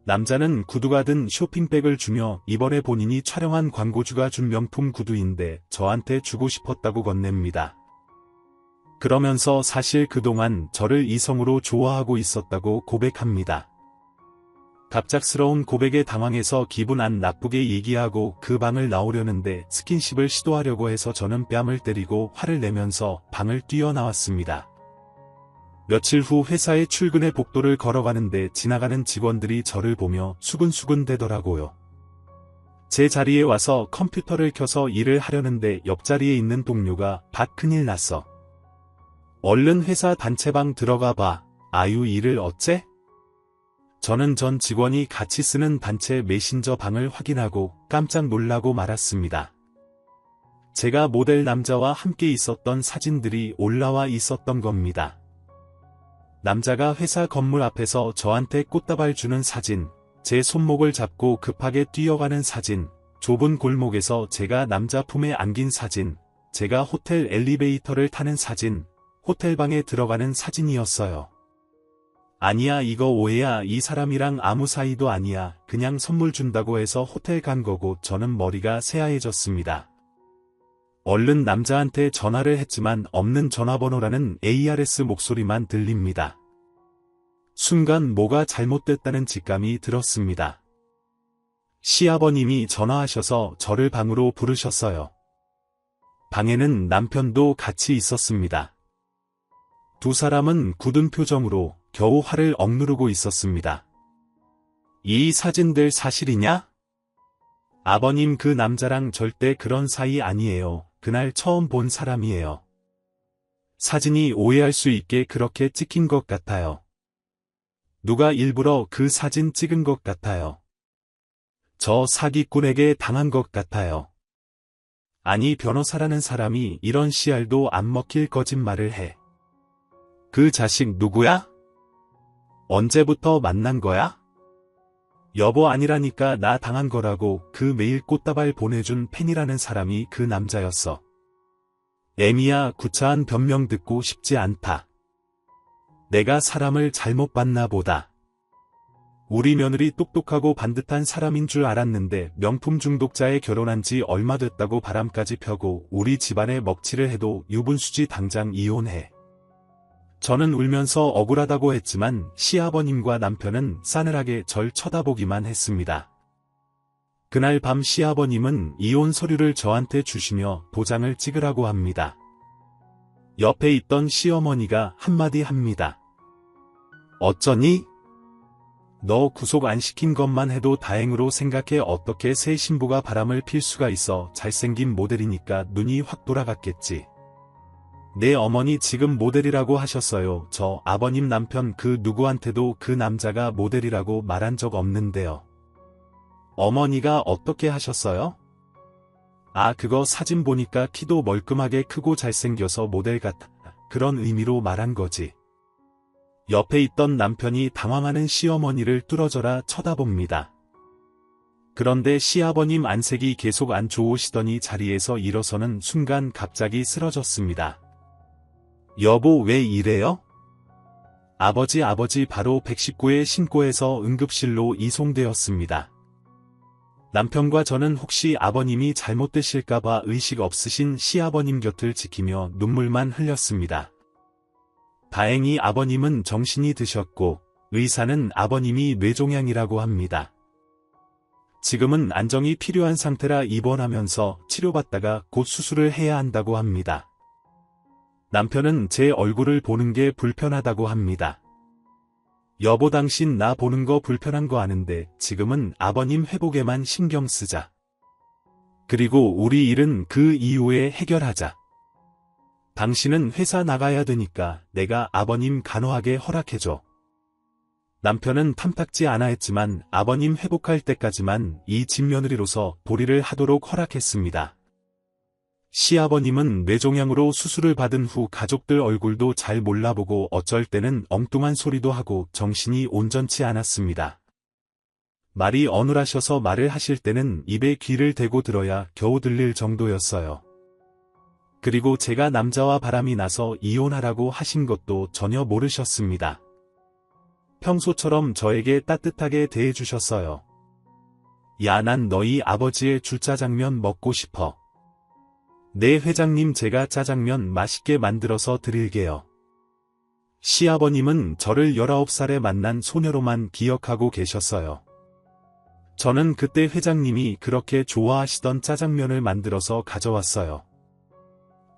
A: 남자는 구두가 든 쇼핑백을 주며 이번에 본인이 촬영한 광고주가 준 명품 구두인데 저한테 주고 싶었다고 건넵니다. 그러면서 사실 그동안 저를 이성으로 좋아하고 있었다고 고백합니다. 갑작스러운 고백에 당황해서 기분 안 나쁘게 얘기하고 그 방을 나오려는데 스킨십을 시도하려고 해서 저는 뺨을 때리고 화를 내면서 방을 뛰어나왔습니다. 며칠 후 회사에 출근해 복도를 걸어가는데 지나가는 직원들이 저를 보며 수근수근 대더라고요. 제 자리에 와서 컴퓨터를 켜서 일을 하려는데 옆자리에 있는 동료가 "밭 큰일 났어. 얼른 회사 단체방 들어가 봐. 아유 일을 어째?" 저는 전 직원이 같이 쓰는 단체 메신저 방을 확인하고 깜짝 놀라고 말았습니다. 제가 모델 남자와 함께 있었던 사진들이 올라와 있었던 겁니다. 남자가 회사 건물 앞에서 저한테 꽃다발 주는 사진, 제 손목을 잡고 급하게 뛰어가는 사진, 좁은 골목에서 제가 남자 품에 안긴 사진, 제가 호텔 엘리베이터를 타는 사진, 호텔방에 들어가는 사진이었어요. 아니야 이거 오해야. 이 사람이랑 아무 사이도 아니야. 그냥 선물 준다고 해서 호텔 간 거고. 저는 머리가 새하얘졌습니다. 얼른 남자한테 전화를 했지만 없는 전화번호라는 ARS 목소리만 들립니다. 순간 뭐가 잘못됐다는 직감이 들었습니다. 시아버님이 전화하셔서 저를 방으로 부르셨어요. 방에는 남편도 같이 있었습니다. 두 사람은 굳은 표정으로 겨우 화를 억누르고 있었습니다. 이 사진들 사실이냐? 아버님 그 남자랑 절대 그런 사이 아니에요. 그날 처음 본 사람이에요. 사진이 오해할 수 있게 그렇게 찍힌 것 같아요. 누가 일부러 그 사진 찍은 것 같아요. 저 사기꾼에게 당한 것 같아요. 아니 변호사라는 사람이 이런 씨알도 안 먹힐 거짓말을 해. 그 자식 누구야? 언제부터 만난 거야? 여보 아니라니까 나 당한 거라고. 그 매일 꽃다발 보내준 팬이라는 사람이 그 남자였어. 애미야 구차한 변명 듣고 싶지 않다. 내가 사람을 잘못 봤나 보다. 우리 며느리 똑똑하고 반듯한 사람인 줄 알았는데 명품 중독자에 결혼한 지 얼마 됐다고 바람까지 펴고 우리 집안에 먹칠을 해도 유분수지. 당장 이혼해. 저는 울면서 억울하다고 했지만 시아버님과 남편은 싸늘하게 절 쳐다보기만 했습니다. 그날 밤 시아버님은 이혼 서류를 저한테 주시며 도장을 찍으라고 합니다. 옆에 있던 시어머니가 한마디 합니다. 어쩌니? 너 구속 안 시킨 것만 해도 다행으로 생각해. 어떻게 새 신부가 바람을 필 수가 있어. 잘생긴 모델이니까 눈이 확 돌아갔겠지. 내 어머니 지금 모델이라고 하셨어요. 저 아버님 남편 그 누구한테도 그 남자가 모델이라고 말한 적 없는데요. 어머니가 어떻게 하셨어요? 아 그거 사진 보니까 키도 멀끔하게 크고 잘생겨서 모델 같아. 그런 의미로 말한 거지. 옆에 있던 남편이 당황하는 시어머니를 뚫어져라 쳐다봅니다. 그런데 시아버님 안색이 계속 안 좋으시더니 자리에서 일어서는 순간 갑자기 쓰러졌습니다. 여보 왜 이래요? 아버지 바로 119에 신고해서 응급실로 이송되었습니다. 남편과 저는 혹시 아버님이 잘못되실까봐 의식 없으신 시아버님 곁을 지키며 눈물만 흘렸습니다. 다행히 아버님은 정신이 드셨고 의사는 아버님이 뇌종양이라고 합니다. 지금은 안정이 필요한 상태라 입원하면서 치료받다가 곧 수술을 해야 한다고 합니다. 남편은 제 얼굴을 보는 게 불편하다고 합니다. 여보, 당신 나 보는 거 불편한 거 아는데 지금은 아버님 회복에만 신경 쓰자. 그리고 우리 일은 그 이후에 해결하자. 당신은 회사 나가야 되니까 내가 아버님 간호하게 허락해줘. 남편은 탐탁지 않아 했지만 아버님 회복할 때까지만 이 집 며느리로서 도리를 하도록 허락했습니다. 시아버님은 뇌종양으로 수술을 받은 후 가족들 얼굴도 잘 몰라보고 어쩔 때는 엉뚱한 소리도 하고 정신이 온전치 않았습니다. 말이 어눌하셔서 말을 하실 때는 입에 귀를 대고 들어야 겨우 들릴 정도였어요. 그리고 제가 남자와 바람이 나서 이혼하라고 하신 것도 전혀 모르셨습니다. 평소처럼 저에게 따뜻하게 대해주셨어요. 야, 난 너희 아버지의 줄짜장면 먹고 싶어. 네, 회장님, 제가 짜장면 맛있게 만들어서 드릴게요. 시아버님은 저를 19살에 만난 소녀로만 기억하고 계셨어요. 저는 그때 회장님이 그렇게 좋아하시던 짜장면을 만들어서 가져왔어요.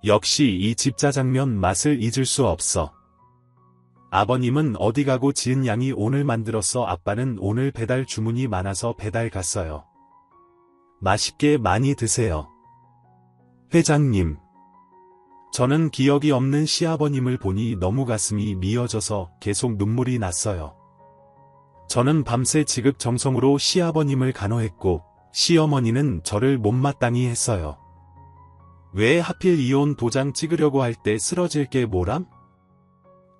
A: 역시 이 집 짜장면 맛을 잊을 수 없어. 아버님은 어디 가고 지은 양이 오늘 만들었어. 아빠는 오늘 배달 주문이 많아서 배달 갔어요. 맛있게 많이 드세요. 회장님. 저는 기억이 없는 시아버님을 보니 너무 가슴이 미어져서 계속 눈물이 났어요. 저는 밤새 지극정성으로 시아버님을 간호했고 시어머니는 저를 못마땅히 했어요. 왜 하필 이혼 도장 찍으려고 할 때 쓰러질 게 뭐람?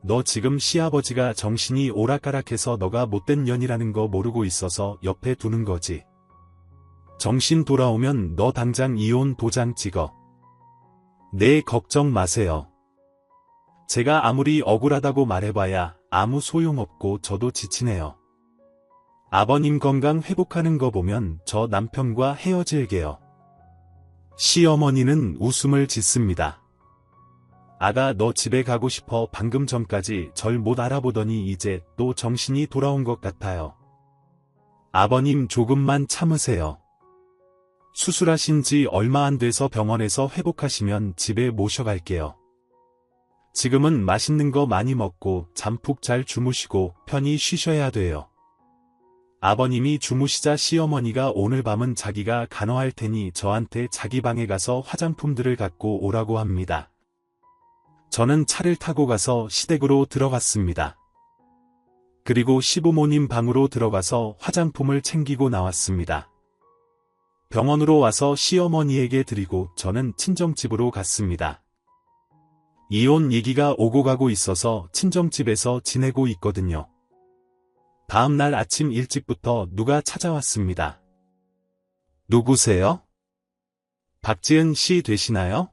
A: 너 지금 시아버지가 정신이 오락가락해서 너가 못된 년이라는 거 모르고 있어서 옆에 두는 거지. 정신 돌아오면 너 당장 이혼 도장 찍어. 네, 걱정 마세요. 제가 아무리 억울하다고 말해봐야 아무 소용없고 저도 지치네요. 아버님 건강 회복하는 거 보면 저 남편과 헤어질게요. 시어머니는 웃음을 짓습니다. 아가, 너 집에 가고 싶어. 방금 전까지 절 못 알아보더니 이제 또 정신이 돌아온 것 같아요. 아버님, 조금만 참으세요. 수술하신 지 얼마 안 돼서 병원에서 회복하시면 집에 모셔갈게요. 지금은 맛있는 거 많이 먹고 잠 푹 잘 주무시고 편히 쉬셔야 돼요. 아버님이 주무시자 시어머니가 오늘 밤은 자기가 간호할 테니 저한테 자기 방에 가서 화장품들을 갖고 오라고 합니다. 저는 차를 타고 가서 시댁으로 들어갔습니다. 그리고 시부모님 방으로 들어가서 화장품을 챙기고 나왔습니다. 병원으로 와서 시어머니에게 드리고 저는 친정집으로 갔습니다. 이혼 얘기가 오고 가고 있어서 친정집에서 지내고 있거든요. 다음 날 아침 일찍부터 누가 찾아왔습니다. 누구세요? 박지은 씨 되시나요?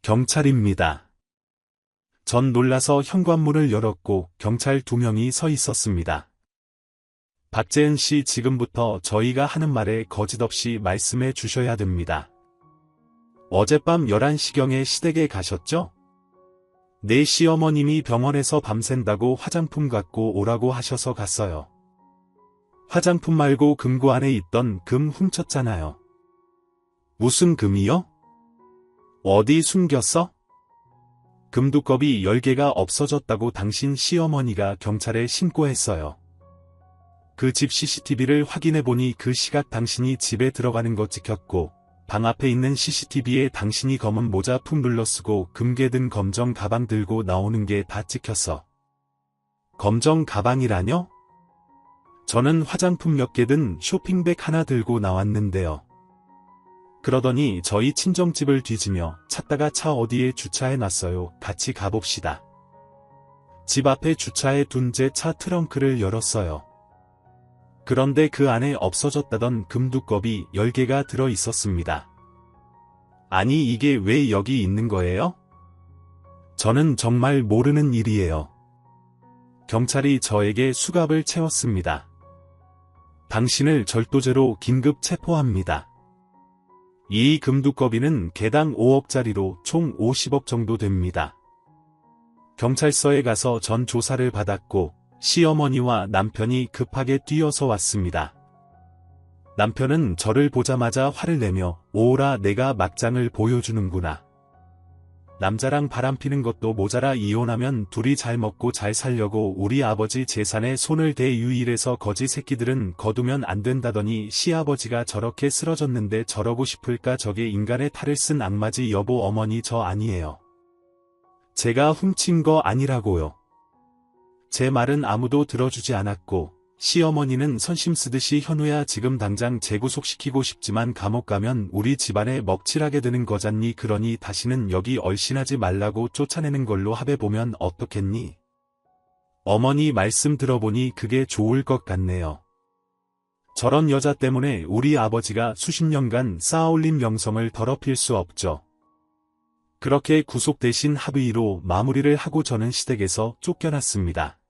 A: 경찰입니다. 전 놀라서 현관문을 열었고 경찰 2명이 서 있었습니다. 박재은 씨, 지금부터 저희가 하는 말에 거짓 없이 말씀해 주셔야 됩니다. 어젯밤 11시경에 시댁에 가셨죠? 네, 시어머님이 병원에서 밤샌다고 화장품 갖고 오라고 하셔서 갔어요. 화장품 말고 금고 안에 있던 금 훔쳤잖아요. 무슨 금이요? 어디 숨겼어? 금두꺼비 10개가 없어졌다고 당신 시어머니가 경찰에 신고했어요. 그 집 CCTV를 확인해보니 그 시각 당신이 집에 들어가는 거 찍혔고 방 앞에 있는 CCTV에 당신이 검은 모자 푹 눌러쓰고 금괴 든 검정 가방 들고 나오는 게 다 찍혔어. 검정 가방이라뇨? 저는 화장품 몇 개 든 쇼핑백 하나 들고 나왔는데요. 그러더니 저희 친정집을 뒤지며 찾다가 차 어디에 주차해놨어요. 같이 가봅시다. 집 앞에 주차해 둔 제 차 트렁크를 열었어요. 그런데 그 안에 없어졌다던 금두꺼비 10개가 들어 있었습니다. 아니, 이게 왜 여기 있는 거예요? 저는 정말 모르는 일이에요. 경찰이 저에게 수갑을 채웠습니다. 당신을 절도죄로 긴급 체포합니다. 이 금두꺼비는 개당 5억짜리로 총 50억 정도 됩니다. 경찰서에 가서 전 조사를 받았고 시어머니와 남편이 급하게 뛰어서 왔습니다. 남편은 저를 보자마자 화를 내며 오라 내가 막장을 보여주는구나. 남자랑 바람피는 것도 모자라 이혼하면 둘이 잘 먹고 잘 살려고 우리 아버지 재산에 손을 대 유일해서 거지 새끼들은 거두면 안 된다더니 시아버지가 저렇게 쓰러졌는데 저러고 싶을까 저게 인간의 탈을 쓴 악마지 여보 어머니 저 아니에요. 제가 훔친 거 아니라고요. 제 말은 아무도 들어주지 않았고 시어머니는 선심 쓰듯이 현우야 지금 당장 재구속시키고 싶지만 감옥 가면 우리 집안에 먹칠하게 되는 거잖니 그러니 다시는 여기 얼씬하지 말라고 쫓아내는 걸로 합의보면 어떻겠니? 어머니 말씀 들어보니 그게 좋을 것 같네요. 저런 여자 때문에 우리 아버지가 수십 년간 쌓아올린 명성을 더럽힐 수 없죠. 그렇게 구속 대신 합의로 마무리를 하고 저는 시댁에서 쫓겨났습니다.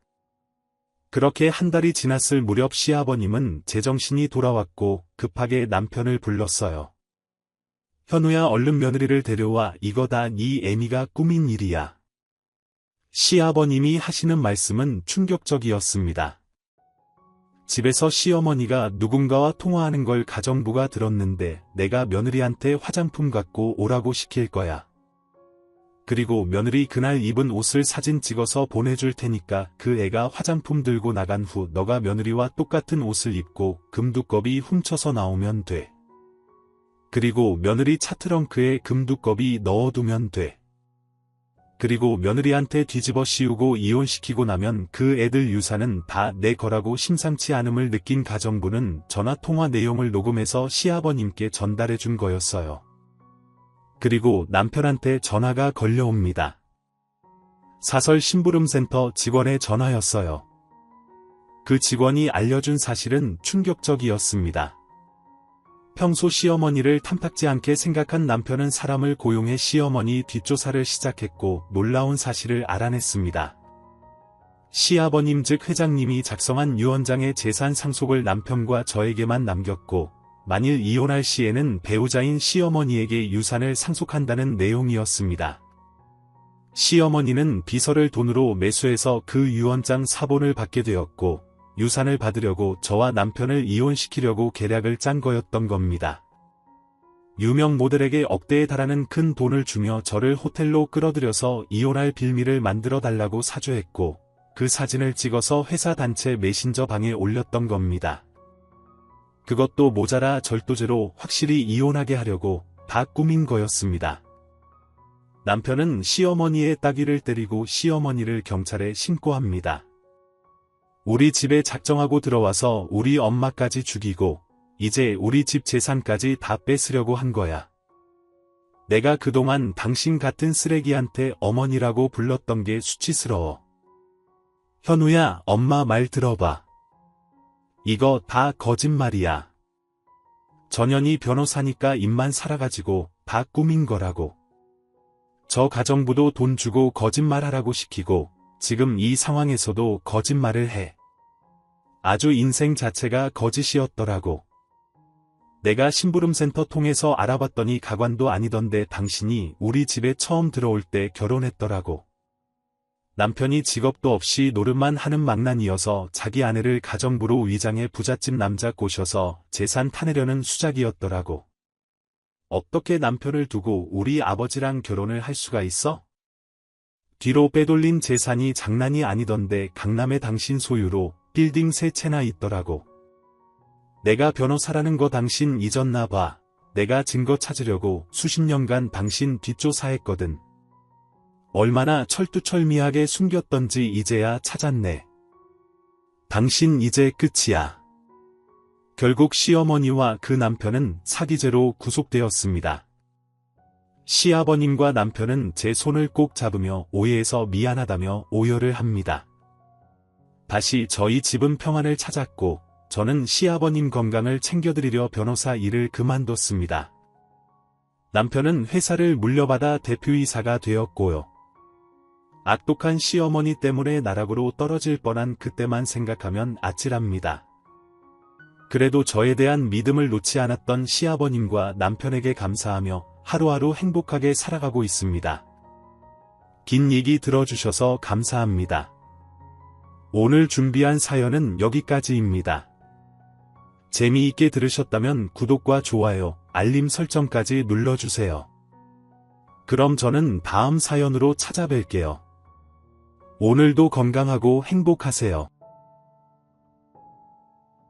A: 그렇게 한 달이 지났을 무렵 시아버님은 제정신이 돌아왔고 급하게 남편을 불렀어요. 현우야 얼른 며느리를 데려와 이거 다 네 애미가 꾸민 일이야. 시아버님이 하시는 말씀은 충격적이었습니다. 집에서 시어머니가 누군가와 통화하는 걸 가정부가 들었는데 내가 며느리한테 화장품 갖고 오라고 시킬 거야. 그리고 며느리 그날 입은 옷을 사진 찍어서 보내줄 테니까 그 애가 화장품 들고 나간 후 너가 며느리와 똑같은 옷을 입고 금두꺼비 훔쳐서 나오면 돼. 그리고 며느리 차 트렁크에 금두꺼비 넣어두면 돼. 그리고 며느리한테 뒤집어 씌우고 이혼시키고 나면 그 애들 유산은 다 내 거라고 심상치 않음을 느낀 가정부는 전화통화 내용을 녹음해서 시아버님께 전달해 준 거였어요. 그리고 남편한테 전화가 걸려옵니다. 사설 심부름센터 직원의 전화였어요. 그 직원이 알려준 사실은 충격적이었습니다. 평소 시어머니를 탐탁지 않게 생각한 남편은 사람을 고용해 시어머니 뒷조사를 시작했고 놀라운 사실을 알아냈습니다. 시아버님 즉 회장님이 작성한 유언장의 재산 상속을 남편과 저에게만 남겼고 만일 이혼할 시에는 배우자인 시어머니에게 유산을 상속한다는 내용이었습니다. 시어머니는 비서를 돈으로 매수해서 그 유언장 사본을 받게 되었고 유산을 받으려고 저와 남편을 이혼시키려고 계략을 짠 거였던 겁니다. 유명 모델에게 억대에 달하는 큰 돈을 주며 저를 호텔로 끌어들여서 이혼할 빌미를 만들어 달라고 사주했고 그 사진을 찍어서 회사 단체 메신저 방에 올렸던 겁니다. 그것도 모자라 절도죄로 확실히 이혼하게 하려고 다 꾸민 거였습니다. 남편은 시어머니의 따귀를 때리고 시어머니를 경찰에 신고합니다. 우리 집에 작정하고 들어와서 우리 엄마까지 죽이고 이제 우리 집 재산까지 다 뺏으려고 한 거야. 내가 그동안 당신 같은 쓰레기한테 어머니라고 불렀던 게 수치스러워. 현우야, 엄마 말 들어봐. 이거 다 거짓말이야. 전현희 변호사니까 입만 살아가지고 다 꾸민 거라고. 저 가정부도 돈 주고 거짓말하라고 시키고 지금 이 상황에서도 거짓말을 해. 아주 인생 자체가 거짓이었더라고. 내가 심부름센터 통해서 알아봤더니 가관도 아니던데 당신이 우리 집에 처음 들어올 때 결혼했더라고. 남편이 직업도 없이 노름만 하는 망난이어서 자기 아내를 가정부로 위장해 부잣집 남자 꼬셔서 재산 타내려는 수작이었더라고. 어떻게 남편을 두고 우리 아버지랑 결혼을 할 수가 있어? 뒤로 빼돌린 재산이 장난이 아니던데 강남에 당신 소유로 빌딩 3채나 있더라고. 내가 변호사라는 거 당신 잊었나 봐. 내가 증거 찾으려고 수십 년간 당신 뒷조사했거든. 얼마나 철두철미하게 숨겼던지 이제야 찾았네. 당신 이제 끝이야. 결국 시어머니와 그 남편은 사기죄로 구속되었습니다. 시아버님과 남편은 제 손을 꼭 잡으며 오해해서 미안하다며 오열을 합니다. 다시 저희 집은 평안을 찾았고 저는 시아버님 건강을 챙겨드리려 변호사 일을 그만뒀습니다. 남편은 회사를 물려받아 대표이사가 되었고요. 악독한 시어머니 때문에 나락으로 떨어질 뻔한 그때만 생각하면 아찔합니다. 그래도 저에 대한 믿음을 놓지 않았던 시아버님과 남편에게 감사하며 하루하루 행복하게 살아가고 있습니다. 긴 얘기 들어주셔서 감사합니다. 오늘 준비한 사연은 여기까지입니다. 재미있게 들으셨다면 구독과 좋아요, 알림 설정까지 눌러주세요. 그럼 저는 다음 사연으로 찾아뵐게요. 오늘도 건강하고 행복하세요.